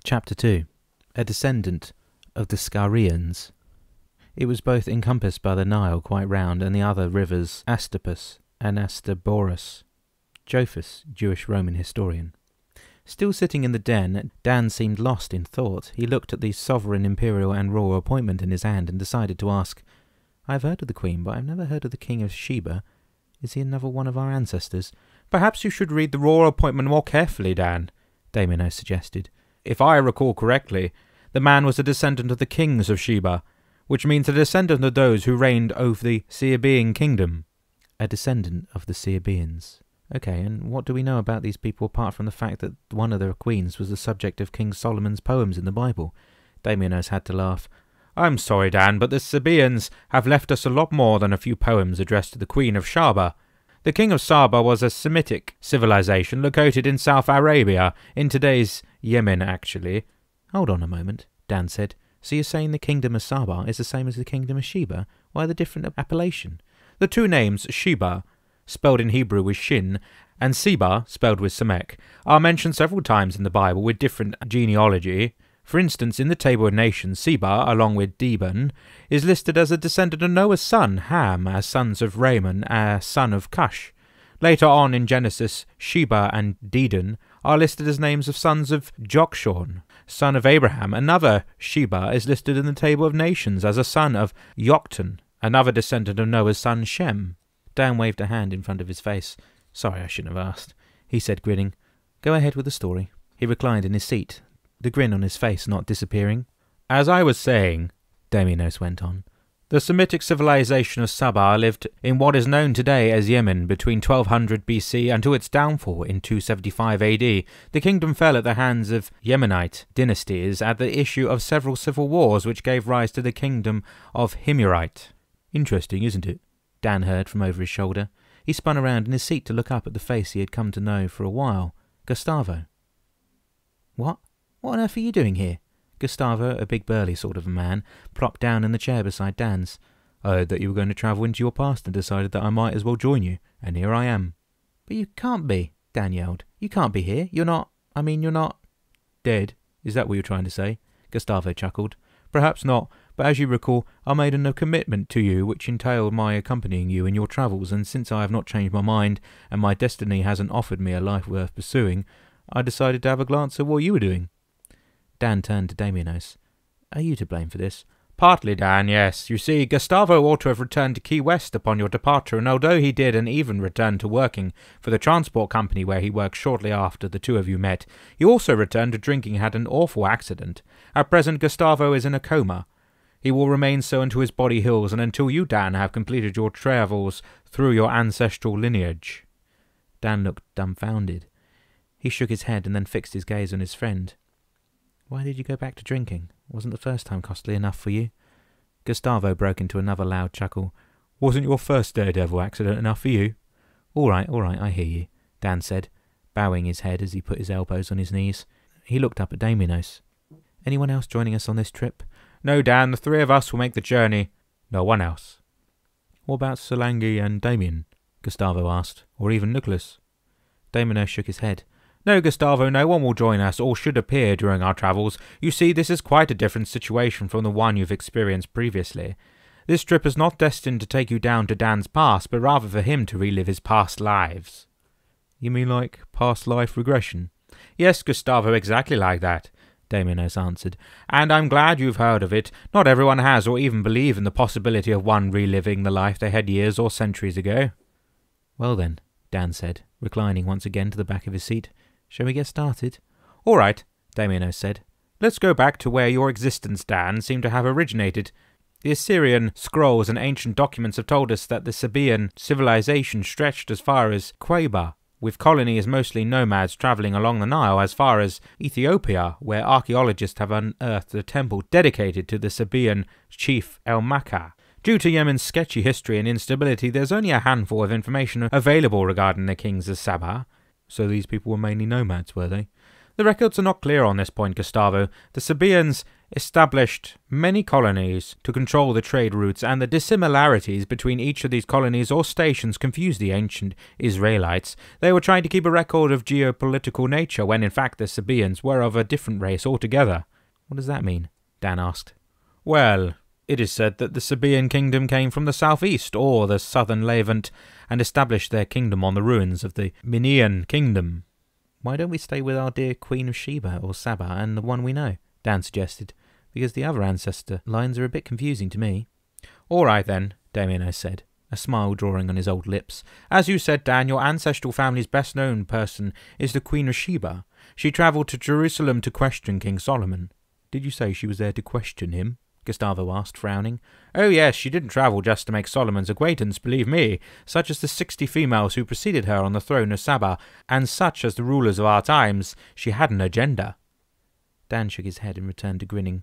Chapter 2. A descendant of the Sabaeans. It was both encompassed by the Nile quite round and the other rivers Astapus and Astaboras. Josephus, Jewish Roman historian. Still sitting in the den, Dan seemed lost in thought. He looked at the sovereign, imperial and royal appointment in his hand and decided to ask, "I have heard of the Queen, but I have never heard of the King of Sheba. Is he another one of our ancestors?" "Perhaps you should read the royal appointment more carefully, Dan," Damianos suggested. "If I recall correctly, the man was a descendant of the Kings of Sheba, which means a descendant of those who reigned over the Sabaean Kingdom." A descendant of the Sabaeans. Okay, and what do we know about these people apart from the fact that one of their queens was the subject of King Solomon's poems in the Bible? Damianos had to laugh. "I'm sorry, Dan, but the Sabaeans have left us a lot more than a few poems addressed to the Queen of Sheba. The King of Saba was a Semitic civilization located in South Arabia, in today's Yemen, actually." "Hold on a moment," Dan said. "So you're saying the Kingdom of Saba is the same as the Kingdom of Sheba? Why the different appellation?" "The two names, Sheba, spelled in Hebrew with Shin, and Seba, spelled with Samek, are mentioned several times in the Bible with different genealogy. For instance, in the Table of Nations, Seba, along with Deban, is listed as a descendant of Noah's son, Ham, as sons of Raman, a son of Cush. Later on in Genesis, Sheba and Dedan are listed as names of sons of Jokshon, son of Abraham. Another Sheba is listed in the Table of Nations as a son of Yoktan, another descendant of Noah's son Shem. Dan waved a hand in front of his face. "Sorry, I shouldn't have asked," he said, grinning. "Go ahead with the story." He reclined in his seat, the grin on his face not disappearing. "As I was saying," Damianos went on, "the Semitic civilization of Saba lived in what is known today as Yemen between 1200 BC until its downfall in 275 AD. The kingdom fell at the hands of Yemenite dynasties at the issue of several civil wars which gave rise to the kingdom of Himyarite." "Interesting, isn't it?" Dan heard from over his shoulder. He spun around in his seat to look up at the face he had come to know for a while. Gustavo. "What? What on earth are you doing here?" Gustavo, a big burly sort of a man, plopped down in the chair beside Dan's. "I heard that you were going to travel into your past and decided that I might as well join you, and here I am." "But you can't be," Dan yelled. "You can't be here. You're not... "Dead? Is that what you're trying to say?" Gustavo chuckled. "Perhaps not, but as you recall, I made a commitment to you which entailed my accompanying you in your travels, and since I have not changed my mind, and my destiny hasn't offered me a life worth pursuing, I decided to have a glance at what you were doing." Dan turned to Damianos. "Are you to blame for this?" "Partly, Dan, yes. You see, Gustavo ought to have returned to Key West upon your departure, and although he did and even returned to working for the transport company where he worked shortly after the two of you met, he also returned to drinking and had an awful accident. At present, Gustavo is in a coma. He will remain so until his body heals, and until you, Dan, have completed your travels through your ancestral lineage." Dan looked dumbfounded. He shook his head and then fixed his gaze on his friend. "Why did you go back to drinking? Wasn't the first time costly enough for you?" Gustavo broke into another loud chuckle. "Wasn't your first daredevil accident enough for you?" All right, I hear you," Dan said, bowing his head as he put his elbows on his knees. He looked up at Damianos. "Anyone else joining us on this trip?" "No, Dan, the three of us will make the journey. No one else." "What about Solangi and Damien?" Gustavo asked. "Or even Nicholas?" Damianos shook his head. "No, Gustavo, no one will join us, or should appear during our travels. You see, this is quite a different situation from the one you've experienced previously. This trip is not destined to take you down to Dan's past, but rather for him to relive his past lives." "You mean like past life regression?" "Yes, Gustavo, exactly like that," Damianos answered. "And I'm glad you've heard of it. Not everyone has or even believe in the possibility of one reliving the life they had years or centuries ago." "Well then," Dan said, reclining once again to the back of his seat. "Shall we get started?" "All right," Damianos said. "Let's go back to where your existence, Dan, seemed to have originated. The Assyrian scrolls and ancient documents have told us that the Sabaean civilization stretched as far as Queba, with colonies mostly nomads travelling along the Nile as far as Ethiopia, where archaeologists have unearthed a temple dedicated to the Sabaean chief El-Makka. Due to Yemen's sketchy history and instability, there's only a handful of information available regarding the kings of Saba." "So these people were mainly nomads, were they?" The records are not clear on this point, Gustavo. The Sabaeans established many colonies to control the trade routes, and the dissimilarities between each of these colonies or stations confused the ancient Israelites. They were trying to keep a record of geopolitical nature, when in fact the Sabaeans were of a different race altogether. What does that mean? Dan asked. Well, it is said that the Sabaean Kingdom came from the southeast, or the southern Levant, and established their kingdom on the ruins of the Minian Kingdom. Why don't we stay with our dear Queen of Sheba or Saba and the one we know? Dan suggested, because the other ancestor lines are a bit confusing to me. All right then, Damianos said, a smile drawing on his old lips. As you said, Dan, your ancestral family's best-known person is the Queen of Sheba. She travelled to Jerusalem to question King Solomon. Did you say she was there to question him? Gustavo asked, frowning. Oh yes, she didn't travel just to make Solomon's acquaintance, believe me, such as the 60 females who preceded her on the throne of Saba, and such as the rulers of our times. She had an agenda. Dan shook his head and returned to grinning.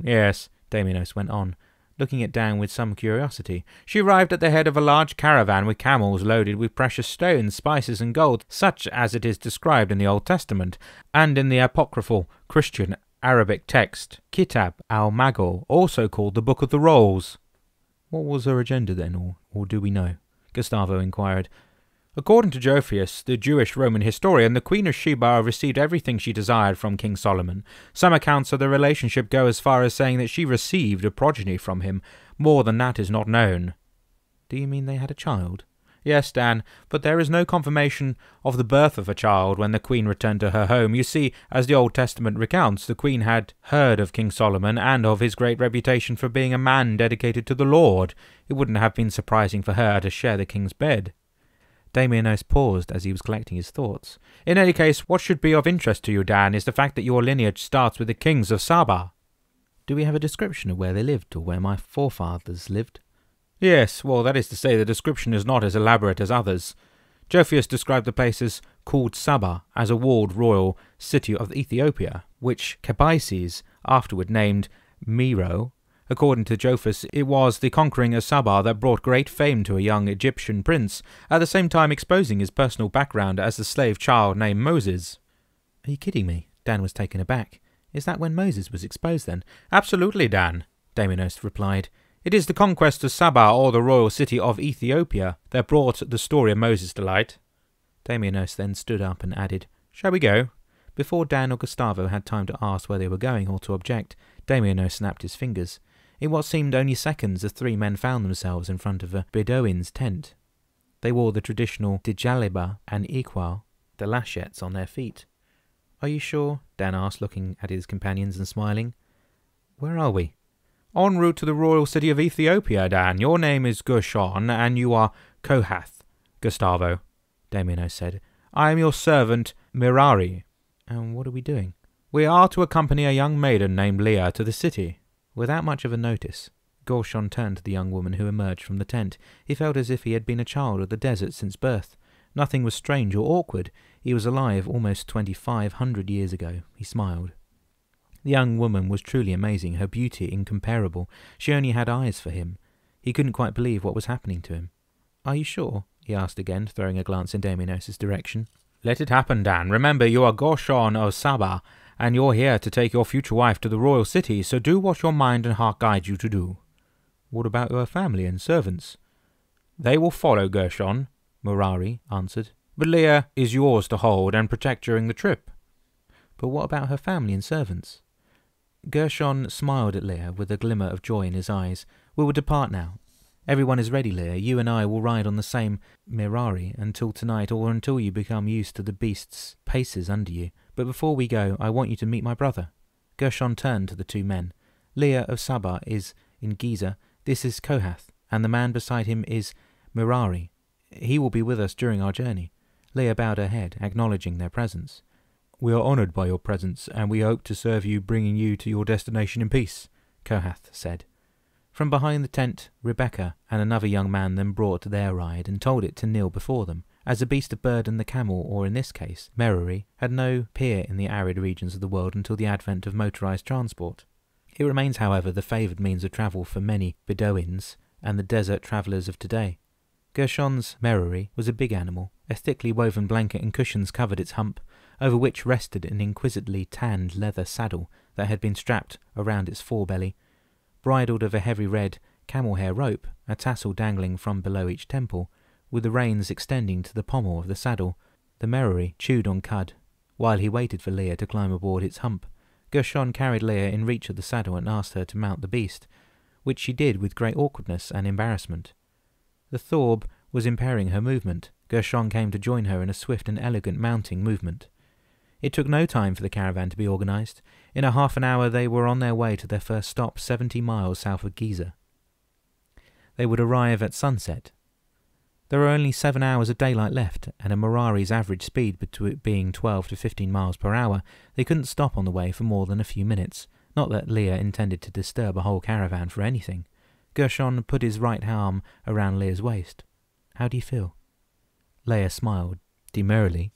Yes, Damianos went on, looking at Dan with some curiosity. She arrived at the head of a large caravan with camels loaded with precious stones, spices and gold, such as it is described in the Old Testament, and in the apocryphal Christian Arabic text, Kitab al-Magor, also called the Book of the Rolls. What was her agenda then, or do we know? Gustavo inquired. According to Josephus, the Jewish Roman historian, the Queen of Sheba received everything she desired from King Solomon. Some accounts of the relationship go as far as saying that she received a progeny from him. More than that is not known. Do you mean they had a child? Yes, Dan, but there is no confirmation of the birth of a child when the Queen returned to her home. You see, as the Old Testament recounts, the Queen had heard of King Solomon and of his great reputation for being a man dedicated to the Lord. It wouldn't have been surprising for her to share the king's bed. Damianos paused as he was collecting his thoughts. In any case, what should be of interest to you, Dan, is the fact that your lineage starts with the Kings of Saba. Do we have a description of where they lived, or where my forefathers lived? Yes, well, that is to say, the description is not as elaborate as others. Josephus described the place as called Saba, as a walled royal city of Ethiopia, which Cambyses afterward named Mero. According to Josephus, it was the conquering of Saba that brought great fame to a young Egyptian prince, at the same time exposing his personal background as a slave child named Moses. Are you kidding me? Dan was taken aback. Is that when Moses was exposed then? Absolutely, Dan, Damianos replied. It is the conquest of Saba, or the royal city of Ethiopia, that brought the story of Moses to light. Damianos then stood up and added, Shall we go? Before Dan or Gustavo had time to ask where they were going or to object, Damianos snapped his fingers. In what seemed only seconds, the three men found themselves in front of a Bedouin's tent. They wore the traditional djellaba and iqwal, the lachettes on their feet. Are you sure? Dan asked, looking at his companions and smiling. Where are we? En route to the royal city of Ethiopia, Dan. Your name is Gershon, and you are Kohath, Gustavo, Damianos said. I am your servant, Merari. And what are we doing? We are to accompany a young maiden named Leah to the city. Without much of a notice, Gershon turned to the young woman who emerged from the tent. He felt as if he had been a child of the desert since birth. Nothing was strange or awkward. He was alive almost 2,500 years ago. He smiled. The young woman was truly amazing, her beauty incomparable. She only had eyes for him. He couldn't quite believe what was happening to him. Are you sure? He asked again, throwing a glance in Damianos' direction. Let it happen, Dan. Remember, you are Gershon of Saba, and you're here to take your future wife to the royal city, so do what your mind and heart guide you to do. What about her family and servants? They will follow Gershon, Merari answered. But Leah is yours to hold and protect during the trip. But what about her family and servants? Gershon smiled at Leah with a glimmer of joy in his eyes. We will depart now. Everyone is ready, Leah. You and I will ride on the same Merari until tonight, or until you become used to the beast's paces under you. But before we go, I want you to meet my brother. Gershon turned to the two men. Leah of Saba is in Giza. This is Kohath, and the man beside him is Merari. He will be with us during our journey. Leah bowed her head, acknowledging their presence. We are honoured by your presence, and we hope to serve you, bringing you to your destination in peace, Kohath said. From behind the tent, Rebecca and another young man then brought their ride and told it to kneel before them, as the beast of burden, the camel, or in this case, Merari, had no peer in the arid regions of the world until the advent of motorized transport. It remains, however, the favoured means of travel for many Bedouins and the desert travellers of today. Gershon's Merari was a big animal. A thickly woven blanket and cushions covered its hump, over which rested an exquisitely tanned leather saddle that had been strapped around its forebelly. Bridled of a heavy red camel-hair rope, a tassel dangling from below each temple, with the reins extending to the pommel of the saddle, the Merari chewed on cud, while he waited for Leah to climb aboard its hump. Gershon carried Leah in reach of the saddle and asked her to mount the beast, which she did with great awkwardness and embarrassment. The Thorb was impairing her movement. Gershon came to join her in a swift and elegant mounting movement. It took no time for the caravan to be organised. In a half an hour they were on their way to their first stop, 70 miles south of Giza. They would arrive at sunset. There were only 7 hours of daylight left, and at Merari's average speed being 12 to 15 miles per hour, they couldn't stop on the way for more than a few minutes. Not that Leah intended to disturb a whole caravan for anything. Gershon put his right arm around Leah's waist. "How do you feel?" Leah smiled demurely.